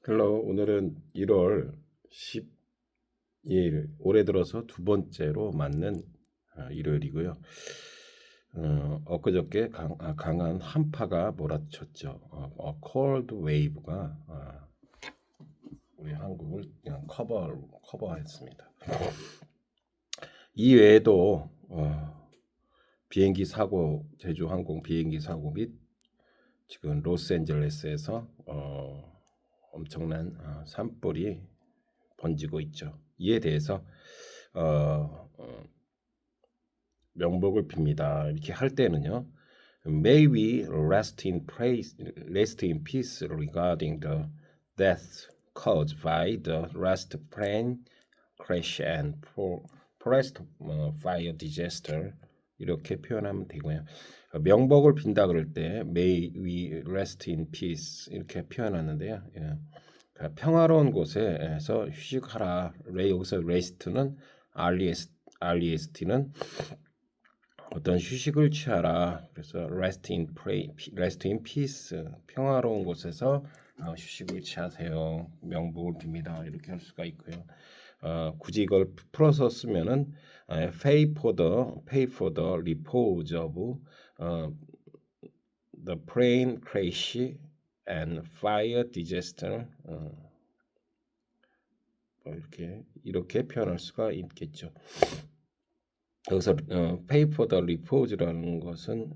헬로 오늘은 1월 12일 올해 들어서 두 번째로 맞는 일요일이고요. 엊그저께 강한 한파가 몰아쳤죠. cold wave가 우리 한국을 그냥 커버했습니다. 이 외에도 비행기 사고, 제주항공 비행기 사고 및 지금 로스앤젤레스에서 엄청난 산불이 번지고 있죠. 이에 대해서 명복을 빕니다. 이렇게 할 때는요. May we rest in peace regarding the deaths caused by the last plane crash and forest fire disaster 이렇게 표현하면 되고요. 명복을 빈다 그럴 때 May we rest in peace 이렇게 표현하는데요. 예. 평화로운 곳에서 휴식하라. 여기서 rest는 rest는 어떤 휴식을 취하라. 그래서 rest in peace 평화로운 곳에서 휴식을 취하세요. 명복을 빕니다. 이렇게 할 수가 있고요. 굳이 이걸 풀어서 쓰면은 pay for the repose of the plane crash and fire disaster 이렇게 표현할 수가 있겠죠. 여기서 pay for the repose라는 것은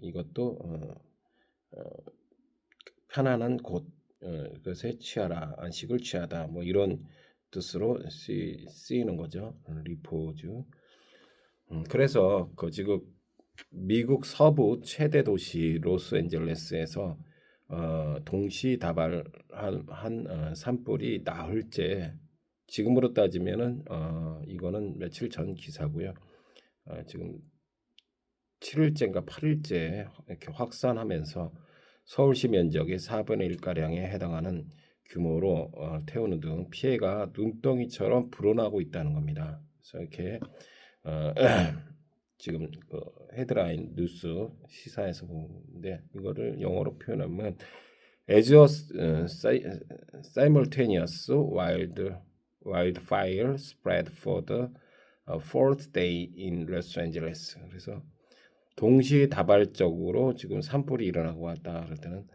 이것도 편안한 곳 것에 취하라, 안식을 취하다 뭐 이런 뜻으로 쓰이는 거죠. repose. 그래서 지금 미국 서부 최대 도시 로스앤젤레스에서 동시다발한 산불이 나흘째 지금으로 따지면은 이거는 며칠 전 기사고요. 지금 7일째인가 8일째 이렇게 확산하면서 서울시 면적의 4분의 1 가량에 해당하는 규모로 태우는 등 피해가 눈덩이처럼 불어나고 있다는 겁니다. 그래서 이렇게 지금 헤드라인 뉴스 시사에서 보는데 이거를 영어로 표현하면 as a simultaneous wildfire spread for the fourth day in Los Angeles. 그래서 동시다발적으로 지금 산불이 일어나고 왔다 그럴 때는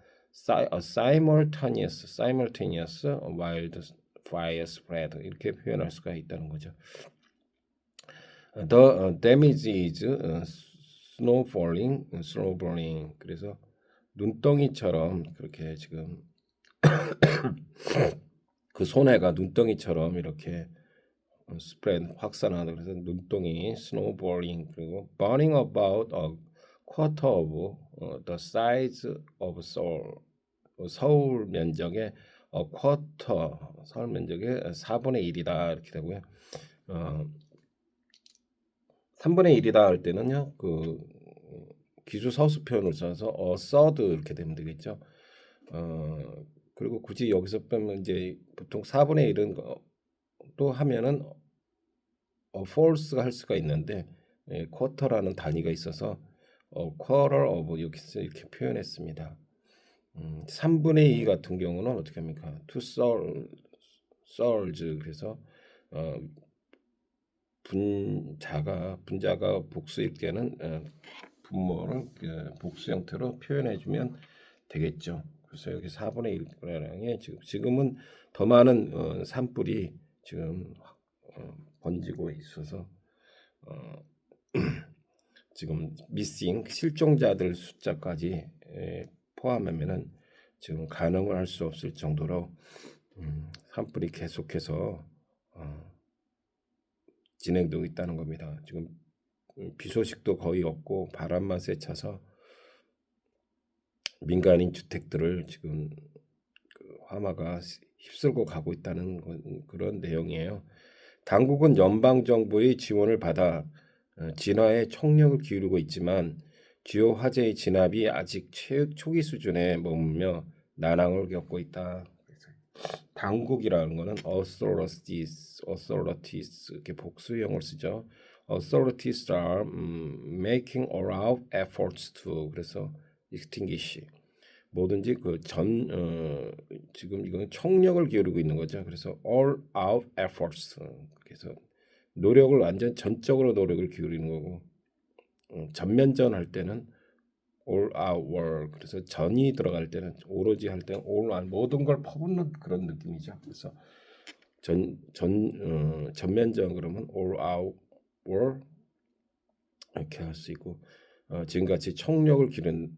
simultaneous wildfire spread 이렇게 표현할 수가 있다는 거죠. The damage is snowballing. 그래서 눈덩이처럼 그렇게 지금 그 손해가 눈덩이처럼 이렇게 스프레드 확산하다 그래서 눈덩이 snowballing 그리고 burning about a quarter of the size of Seoul. 서울 면적의 quarter 서울 면적의 4분의 1이다 이렇게 되고요. 3분의 1이다 할 때는요. 기수 서수 표현을 써서 third 이렇게 되면 되겠죠. 그리고 굳이 여기서 빼면 이제 보통 4분의 1은 또 하면은 false가 할 수가 있는데 quarter라는 단위가 있어서 quarter of 이렇게 표현했습니다. 3분의 2 같은 경우는 어떻게 합니까? two thirds 그래서 분자가 복수일 때는 분모를 복수 형태로 표현해주면 되겠죠. 그래서 여기 4분의 1가량에 지금은 더 많은 산불이 지금 번지고 있어서 지금 실종자들 숫자까지 포함하면은 지금 가능을 할 수 없을 정도로 산불이 계속해서 진행되고 있다는 겁니다. 지금 비 소식도 거의 없고 바람만 세차서 민간인 주택들을 지금 화마가 휩쓸고 가고 있다는 그런 내용이에요. 당국은 연방 정부의 지원을 받아 진화에 총력을 기울이고 있지만 주요 화재의 진압이 아직 초기 수준에 머물며 난항을 겪고 있다. 당국이라는 거는 authorities 이렇게 복수형을 쓰죠. Authorities are making all out efforts to 그래서 extinguish 뭐든지 지금 이건 총력을 기울이고 있는 거죠. 그래서 all out efforts. 그래서 노력을 완전 전적으로 노력을 기울이는 거고 전면전 할 때는 all out war. 그래서 전이 들어갈 때는 오로지 할 때는 all out 모든 걸 퍼붓는 그런 느낌이죠. 그래서 전면전 그러면 all out war 이렇게 할 수 있고 지금같이 총력을 기른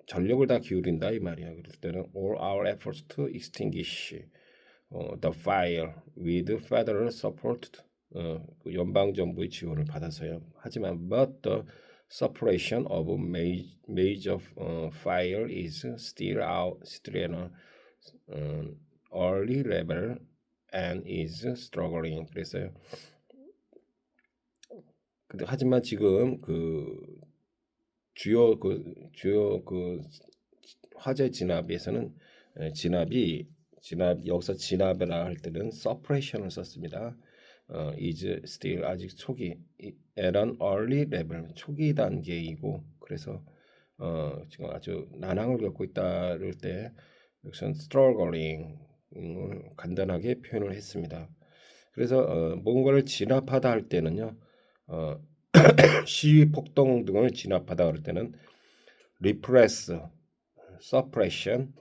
전력을 다 기울인다 이 말이야. 그럴 때는 all our efforts to extinguish the fire with federal support. 그 연방 정부의 지원을 받아서요. 하지만 but the suppression of major fire is still at an early level and is struggling. 그래서요. 하지만 지금 주요 화재 진압에서는 여기서 진압이라 할 때는 suppression을 썼습니다. is still 아직 초기 at an early level 초기 단계이고 그래서 지금 아주 난항을 겪고 있다 그럴 때 여기서는 struggling 간단하게 표현을 했습니다. 그래서 뭔가를 진압하다 할 때는요. 시위 폭동 등을 진압하다 그럴 때는 repress, suppression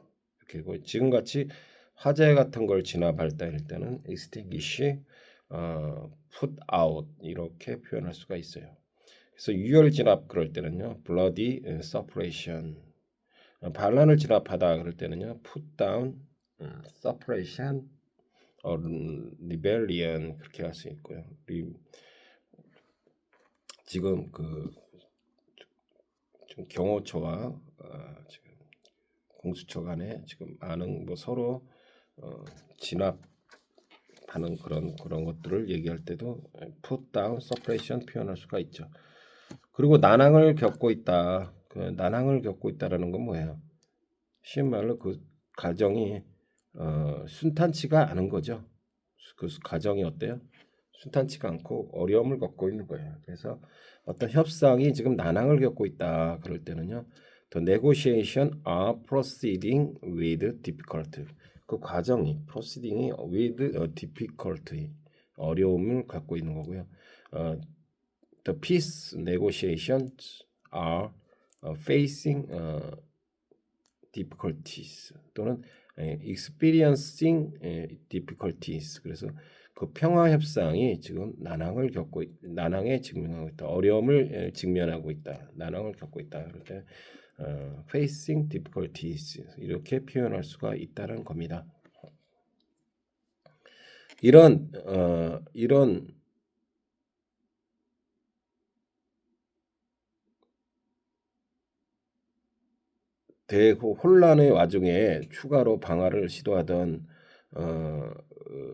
그리고 지금같이 화재 같은 걸 진압할 때 할 때는 extinguish, put out 이렇게 표현할 수가 있어요. 그래서 유혈 진압 그럴 때는요 bloody suppression, 반란을 진압하다 그럴 때는요 put down, suppression, rebellion 그렇게 할 수 있고요. 지금 지금 경호처와 지금 공수처 간에 지금 많은 서로 진압하는 그런 것들을 얘기할 때도 put down, suppression 표현할 수가 있죠. 그리고 난항을 겪고 있다. 난항을 겪고 있다라는 건 뭐예요? 쉬운 말로 그 가정이 순탄치가 않은 거죠. 그 가정이 어때요? 순탄치가 않고 어려움을 겪고 있는 거예요. 그래서 어떤 협상이 지금 난항을 겪고 있다. 그럴 때는요. The negotiation are proceeding with difficulty. 그 과정이 proceeding이 with difficulty 어려움을 갖고 있는 거고요. The peace negotiations are facing difficulties 또는 experiencing difficulties. 그래서 그 평화 협상이 지금 난항에 직면하고 있다. 어려움을 직면하고 있다. 난항을 겪고 있다. 그럴 때 facing difficulties 이렇게 표현할 수가 있다는 겁니다. 이런 혼란의 와중에 추가로 방화를 시도하던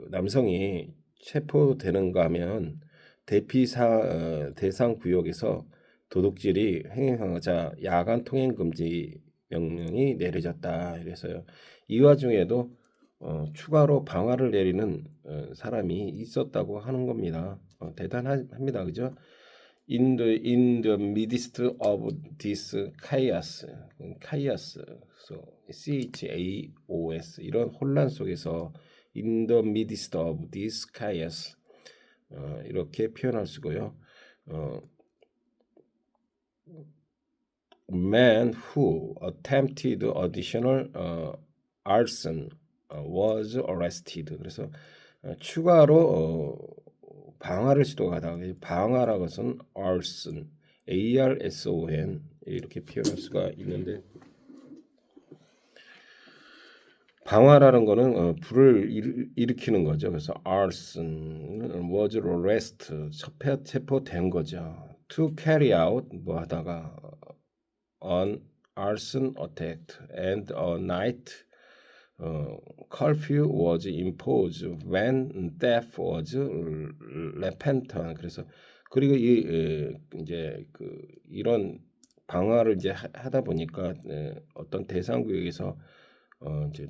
남성이 체포되는가 하면 대상 구역에서 도둑질이 횡행하자 야간 통행 금지 명령이 내려졌다. 그래서요. 이 와중에도 추가로 방화를 내리는 사람이 있었다고 하는 겁니다. 대단합니다. 그죠? In the midst of this chaos, so CHAOS 이런 혼란 속에서 in the midst of this chaos 이렇게 표현할 수고요. Man who attempted additional arson was arrested. 그래서 추가로 방화를 시도하다. 방화라는 것은 arson, ARSON 이렇게 표현할 수가 있는데 방화라는 거는 불을 일으키는 거죠. 그래서 arson was arrested 체포된 거죠. To carry out 뭐 하다가 an arson attack and a night curfew was imposed when death was rampant. 그래서 그리고 이제 이런 방화를 이제 하다 보니까 어떤 대상 구역에서 이제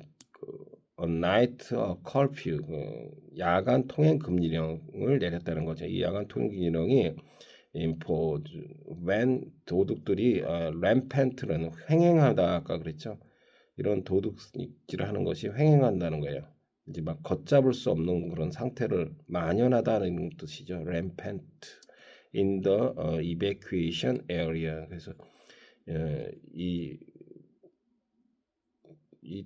a night curfew 야간 통행 금지령을 내렸다는 거죠. 이 야간 통행 금지령이 imposed when 도둑들이 rampant는 횡행하다 아까 그랬죠. 이런 도둑질을 하는 것이 횡행한다는 거예요. 이제 막 걷잡을 수 없는 그런 상태를 만연하다는 뜻이죠. rampant in the evacuation area. 그래서 이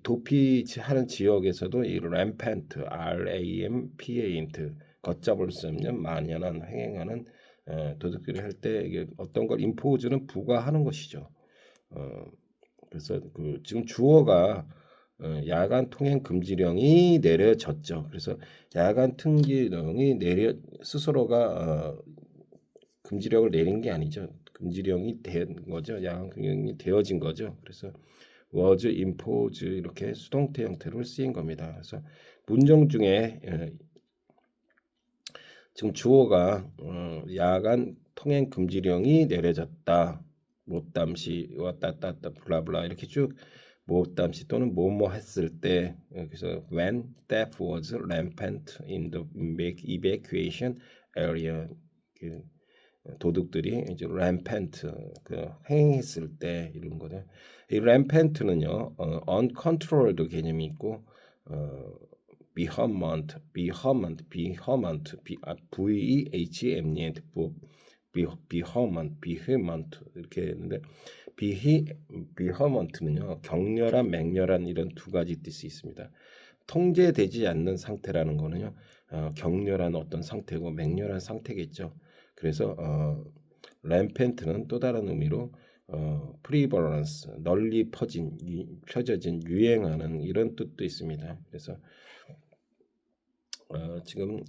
도피하는 지역에서도 이 rampant, rampant, 걷잡을 수 없는 만연한 횡행하는 도둑질을 할 때 이게 어떤 걸 impose는 부과하는 것이죠. 그래서 그 지금 주어가 야간 통행 금지령이 내려졌죠. 그래서 야간 통행령이 스스로가 금지령을 내린 게 아니죠. 금지령이 된 거죠. 야간 통행이 되어진 거죠. 그래서 was imposed 이렇게 수동태 형태로 쓰인 겁니다. 그래서 문장 중에 지금 주어가 야간 통행 금지령이 내려졌다. 못담시 왔다 갔다 블라블라 이렇게 쭉 못담시 또는 뭐뭐 했을 때 그래서 when theft was rampant in the evacuation area 도둑들이 이제 rampant 그 행했을 때 이런 거죠. 이 rampant는요 uncontrolled 개념이 있고 vehement, vehement, vehement, V-E-H-M-E-N-T, vehement, vehement 이렇게 했는데 vehement는요 격렬한, 맹렬한 이런 두 가지 뜻이 있습니다. 통제되지 않는 상태라는 거는요 격렬한 어떤 상태고 맹렬한 상태겠죠. 그래서 rampant는 또 다른 의미로 prevalence, 널리 펴져진, 유행하는 이런 뜻도 있습니다. 그래서 지금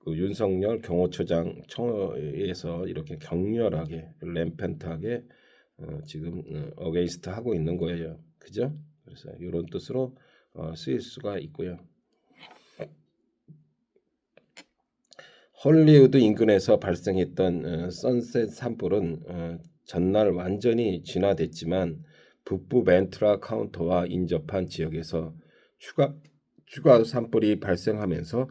그 윤석열 경호처장 청에서 이렇게 격렬하게 램펜트하게 지금 어게인스트 하고 있는 거예요. 그죠? 그래서 이런 뜻으로 쓰일 수가 있고요. 헐리우드 인근에서 발생했던 선셋 산불은 전날 완전히 진화됐지만 북부 멘트라 카운터와 인접한 지역에서 추가 산불이 발생하면서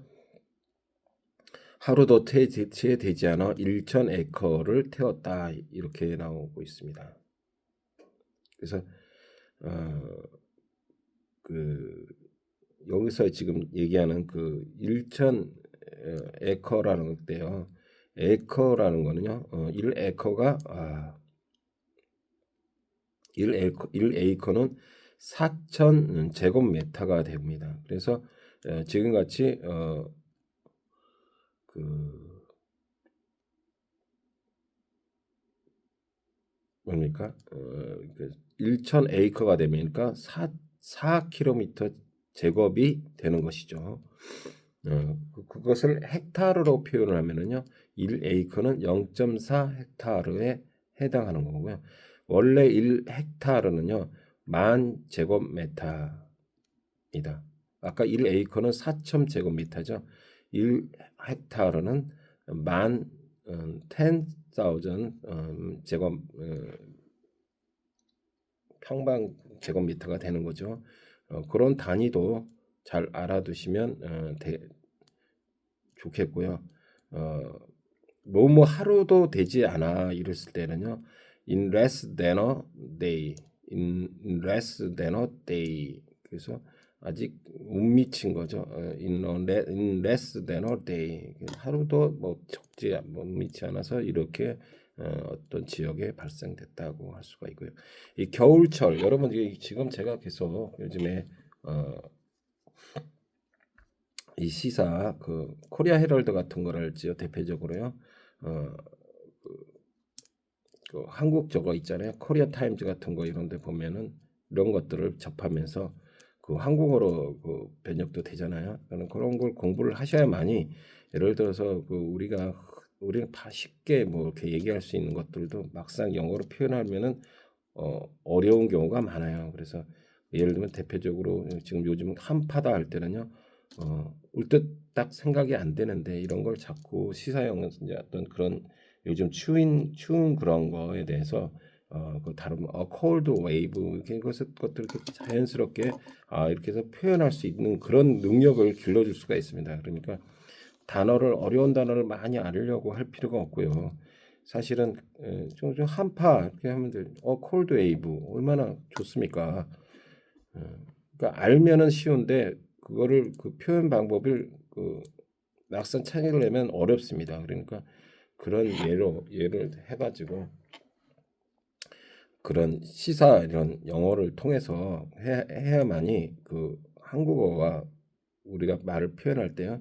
하루도 채되지 않아 1,000에커를 태웠다 이렇게 나오고 있습니다. 그래서 그 여기서 지금 얘기하는 그 1,000에커라는 때요. 에커라는 거는요. 1에커가 1에이커는 4,000 제곱미터가 됩니다. 그래서 지금 같이 뭡니까? 1,000에이커가 되니까 4km 제곱이 되는 것이죠. 그것을 헥타르로 표현을 하면은요, 1에이커는 0.4 헥타르에 해당하는 거고요. 원래 1헥타르는요, 10,000 제곱미터입니다. 아까 1에이커는 4,000 제곱미터죠. 1헥타르는 10,000 제곱 평방 제곱미터가 되는 거죠. 그런 단위도 잘 알아두시면 좋겠고요. 뭐뭐 하루도 되지 않아 이랬을 때는요. in less than a day, in less than a day. 그래서 아직 못 미친 거죠. in less than a day. 하루도 뭐 적지 못 미치 않아서 이렇게 어떤 지역에 발생됐다고 할 수가 있고요. 이 겨울철 여러분 지금 제가 계속 요즘에 이 시사 그 코리아 헤럴드 같은 거를 알지요. 대표적으로요. 그 한국 저거 있잖아요. 코리아 타임즈 같은 거 이런 데 보면은 이런 것들을 접하면서 그 한국어로 그 번역도 되잖아요. 그런 걸 공부를 하셔야만이 예를 들어서 그 우리는 다 쉽게 뭐 이렇게 얘기할 수 있는 것들도 막상 영어로 표현하면은 어려운 경우가 많아요. 그래서 예를 들면 대표적으로 지금 요즘 한파다 할 때는요. 울듯 딱 생각이 안 되는데 이런 걸 자꾸 시사형 이제 어떤 그런 요즘 추운 그런 거에 대해서 그 다른 cold wave 이렇게 것들 이렇게 자연스럽게 이렇게 해서 표현할 수 있는 그런 능력을 길러줄 수가 있습니다. 그러니까 어려운 단어를 많이 알으려고 할 필요가 없고요. 사실은 좀 한파 이렇게 하면 돼. 콜드 웨이브 얼마나 좋습니까? 그러니까 알면은 쉬운데 그거를 그 표현 방법을 그 낙선 창의를 내면 어렵습니다. 그러니까 그런 예를 해가지고 그런 시사 이런 영어를 통해서 해야만이 그 한국어와 우리가 말을 표현할 때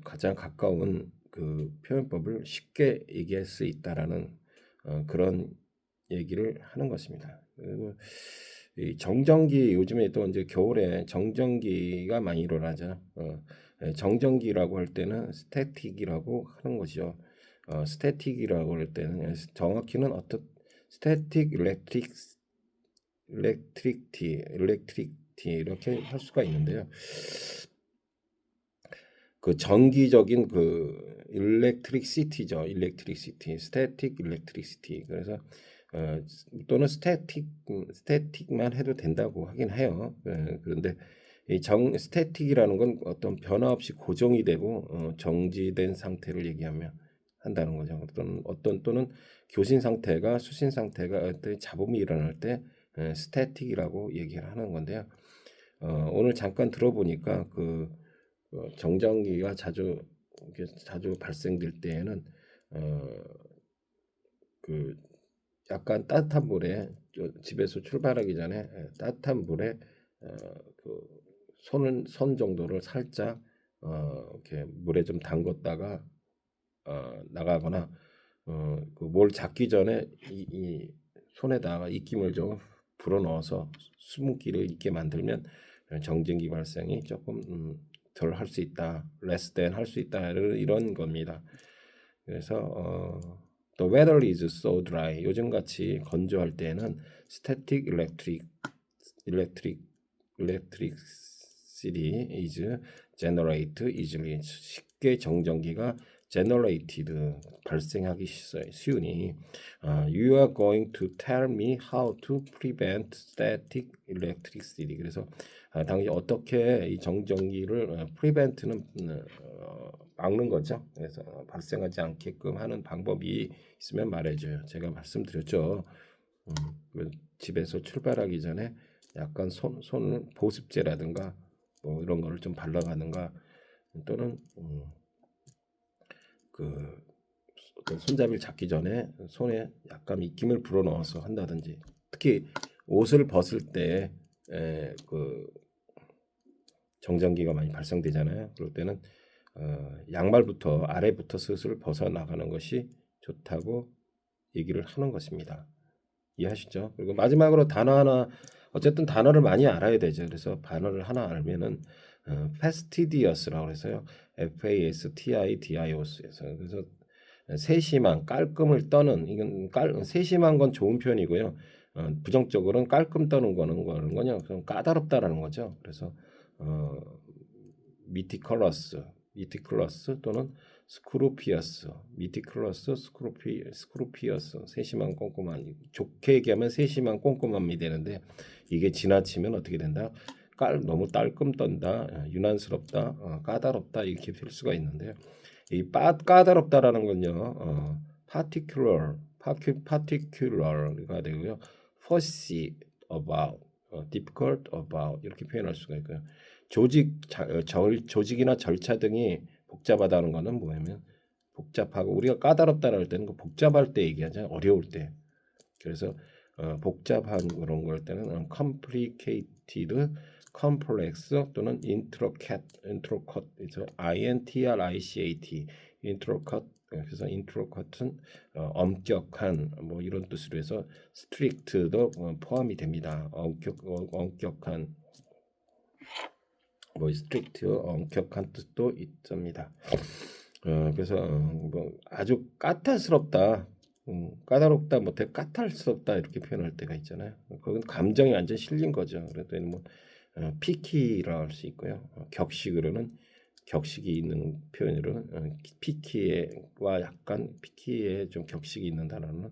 가장 가까운 그 표현법을 쉽게 얘기할 수 있다라는 그런 얘기를 하는 것입니다. 그리고 이 정전기 요즘에 또 이제 겨울에 정전기가 많이 일어나잖아. 정전기라고 할 때는 스태틱이라고 하는 것이죠. 스태틱이라고 할 때는 정확히는 어떤 스태틱 일렉트릭티 이렇게 할 수가 있는데요. 그 전기적인 그 일렉트릭시티죠. 일렉트릭시티, 스태틱 일렉트리시티. 그래서 또는 스태틱만 해도 된다고 하긴 해요. 그런데 이 스태틱이라는 건 어떤 변화 없이 고정이 되고 정지된 상태를 얘기하며 한다는 거죠. 어떤 또는 교신 상태가 수신 상태가 어떤 잡음이 일어날 때 스태틱이라고 얘기를 하는 건데요. 오늘 잠깐 들어보니까 그 정전기가 자주 발생될 때에는 그 약간 따뜻한 물에 집에서 출발하기 전에 따뜻한 물에 그 손 정도를 살짝 이렇게 물에 좀 담궜다가 나가거나 그 뭘 잡기 전에 이 손에다가 입김을 좀 불어 넣어서 수분기를 있게 만들면 정전기 발생이 조금 덜 할 수 있다, less than 할 수 있다 이런 겁니다. 그래서 The weather is so dry. 요즘 같이 건조할 때는 static electricity is generate easily. 쉽게 정전기가 generated 발생하기 쉬우니 you are going to tell me how to prevent static electricity. 그래서 당연히 어떻게 이 정전기를 prevent는 막는 거죠. 그래서 발생하지 않게끔 하는 방법이 있으면 말해줘요. 제가 말씀드렸죠. 집에서 출발하기 전에 약간 손을 보습제라든가 뭐 이런 거를 좀 발라가는가 또는 그 어떤 손잡이를 잡기 전에 손에 약간 입김을 불어넣어서 한다든지 특히 옷을 벗을 때 그 정전기가 많이 발생되잖아요. 그럴 때는 양말부터 아래부터 슬슬 벗어 나가는 것이 좋다고 얘기를 하는 것입니다. 이해하시죠? 그리고 마지막으로 단어 하나 어쨌든 단어를 많이 알아야 되죠. 그래서 단어를 하나 알면은 fastidious라고 해서요. FASTIDIOS에서 그래서 세심한 깔끔을 떠는 이건 세심한 건 좋은 표현이고요. 부정적으로는 깔끔 떠는 거는요. 그럼 까다롭다라는 거죠. 그래서 미티클러스 또는 스크루피어스 세심한 꼼꼼한 좋게 얘기하면 세심한 꼼꼼함이 되는데 이게 지나치면 어떻게 된다? 너무 딸끔 떤다, 유난스럽다, 까다롭다 이렇게 필 수가 있는데요. 이 까다롭다라는 건요, particular가 되고요, fussy about, difficult about 이렇게 표현할 수가 있고요. 조직이나 절차 등이 복잡하다는 것은 뭐냐면 복잡하고 우리가 까다롭다는 할 때는 그 복잡할 때 얘기하잖아요. 어려울 때. 그래서 복잡한 그런 걸 때는 complicated, complex 또는 intricate, 그래서 intricate, intricate 그래서 intricate는 엄격한 뭐 이런 뜻으로 해서 strict도 포함이 됩니다. 엄격한 뭐 스트릭트 엄격한 뜻도 있습니다. 그래서 뭐 아주 까탈스럽다, 까다롭다, 뭐 되게 까탈스럽다 이렇게 표현할 때가 있잖아요. 그건 감정이 완전 실린 거죠. 그래서 뭐 피키라고 할 수 있고요. 격식이 있는 표현으로는 피키와 약간 피키에 좀 격식이 있는 단어는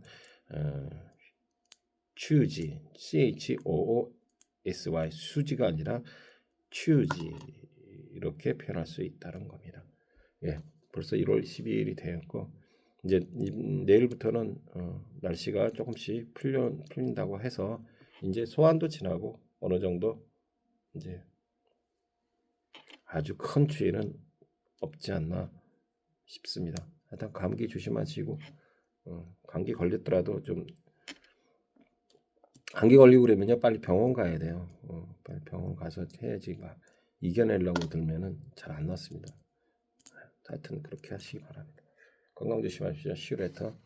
choosy, CHOOSY 수지가 아니라 choose 이렇게 표현할 수 있다는 겁니다. 예, 벌써 1월 12일이 되었고 이제 내일부터는 날씨가 조금씩 풀린다고 해서 이제 소환도 지나고 어느 정도 이제 아주 큰 추위는 없지 않나 싶습니다. 하여튼 감기 조심하시고 감기 걸렸더라도 좀 감기 걸리고 그러면요 빨리 병원 가야 돼요. 빨리 병원 가서 해야지 막 이겨내려고 들면은 잘 안 낫습니다. 하여튼 그렇게 하시기 바랍니다. 건강 조심하십시오. 시우레터.